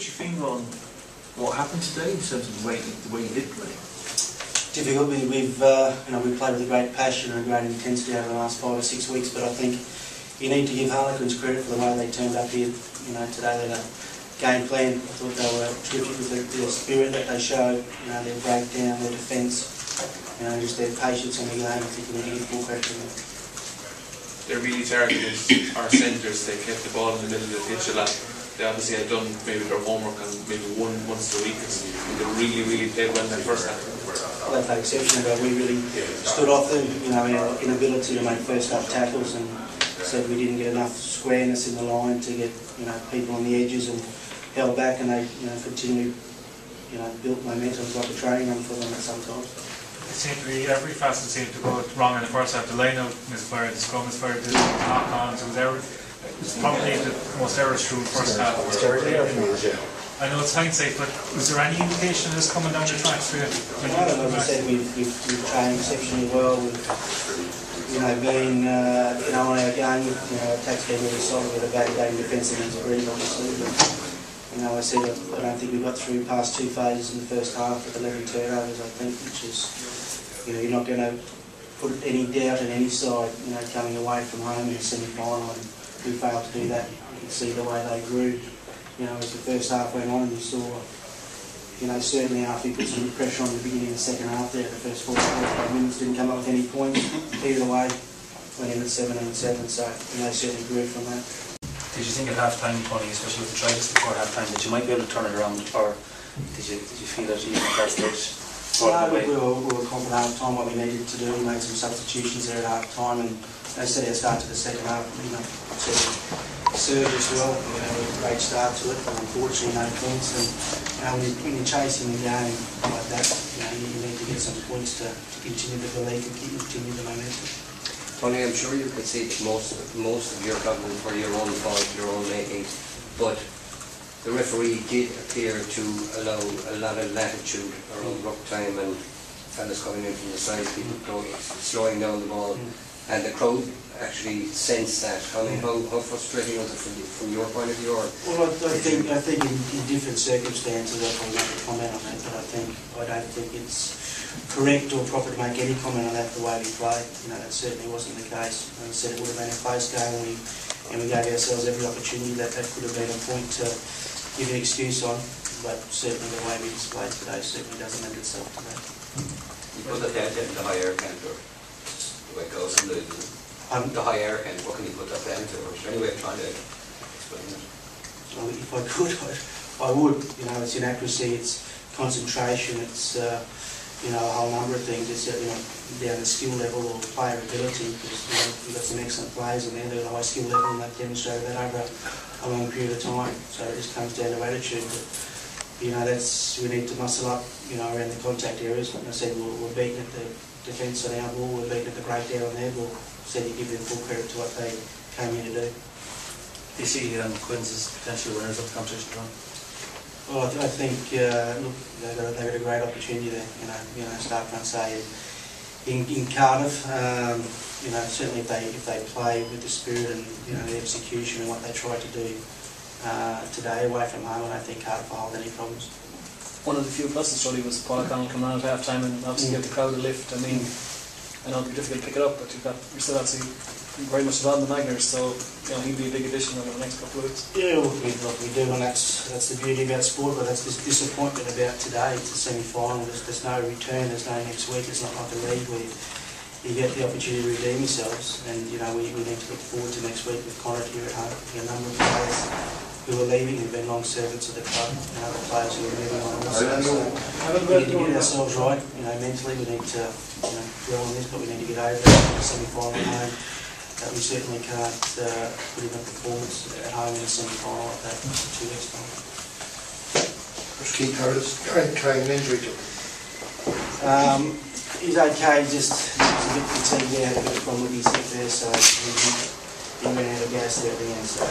put your finger on what happened today in terms of the way you did play? Difficult. We've played with a great passion and a great intensity over the last 5 or 6 weeks, but I think you need to give Harlequins credit for the way they turned up here. Today they had a game plan. I thought they were terrific with the spirit that they showed. Their breakdown, their defence, just their patience in the game. I think we need to give full credit to them. They're really targeted our centres. They kept the ball in the middle of the pitch a lot. They obviously had done maybe their homework on maybe once a week, and they really played well in that first half. Well, they played exceptionally well. We really stood off them, our inability to make first half tackles, and said we didn't get enough squareness in the line to get people on the edges, and held back, and they continued built momentum. It was like a training run for them at sometimes. It seemed to be every facet seemed to go wrong in the first half. The line-out misfired, the scrum misfired, the knock-ons. It was probably the most error-strewn first half. I know it's hindsight, but was there any indication of this coming down the track for you? No, as I said, we've trained exceptionally well. We've been on our game. Attack's been really solid. We had a bad game defence against Green, obviously. But I said I don't think we got through past 2 phases in the first half with 11 turnovers. I think, which is you're not going to put any doubt in any side. Coming away from home in the semi-final, and we failed to do that. You can see the way they grew. As the first half went on, and you saw, certainly after we put some pressure on the beginning of the second half there, the first 45 minutes didn't come up with any points. Either way, went in at 7 and 7, so they certainly grew from that. Did you think at half-time, Tony, especially with the tries before half-time, that you might be able to turn it around, or did you feel that even at that stage? No, we were confident at half-time what we needed to do. We made some substitutions there at half-time, and they set our start to the second half. Surge as well, with a great start to it, but unfortunately no points. And when you're chasing the game like that, you need to get some points to continue the belief and continue the momentum. Tony, I'm sure you could see that most of your problems were your own fault, your own making, but the referee did appear to allow a lot of latitude around ruck time, and fellas coming in from the side, people slowing down the ball, and the crowd actually sensed that. How frustrating was it from your point of view? Well, I think in different circumstances I can make a comment on that, but I don't think it's correct or proper to make any comment on that the way we played. That certainly wasn't the case. As I said, it would have been a close game, and we gave ourselves every opportunity that could have been a point to give an excuse on, but certainly the way we displayed today certainly doesn't lend itself to that. You put that down to the higher end, or the way it goes from the higher end, what can you put that down to? Or is there any way of trying to explain it? Well, if I could, I would. It's inaccuracy, it's concentration, it's a whole number of things. It's down the skill level or player ability, because we've got some excellent players in there. They're at a high skill level, and they've demonstrated that over a long period of time. So it just comes down to attitude. But, we need to muscle up, around the contact areas. Like I said, we're beating at the defence on our ball, we're beating at the breakdown on their ball. So you give them full credit to what they came here to do. Do you see Quins as potential winners of the competition, John? Well, I think look, they've got a great opportunity there. Start front say in Cardiff. Certainly if they play with the spirit and the execution and what they tried to do today away from home, I don't think Cardiff will hold any problems. One of the few pluses surely was Paul O'Connell coming on at half time and obviously give the crowd a lift. I mean, I know it'd be difficult to pick it up, but you're still obviously very much involved in the Magners, so he'll be a big addition over the next couple of weeks. Yeah, we do, and that's the beauty about sport, but that's the disappointment about today. It's a semi-final, there's no return, there's no next week. It's not like a league where you get the opportunity to redeem yourselves, and we need to look forward to next week with Connor here at home. A number of players who are leaving who've been long servants of the club, and other players who are moving on also. So we need to get ourselves right, mentally. We need to dwell on this, but we need to get over the semi-final at home. We certainly can't put in a performance at home in a semi-final like that for 2 weeks' time. What's Keith Curtis carrying an injury to him? He's okay, just a bit fatigued there, had a bit of problem with his hip there, so he ran out of gas there at the end. So,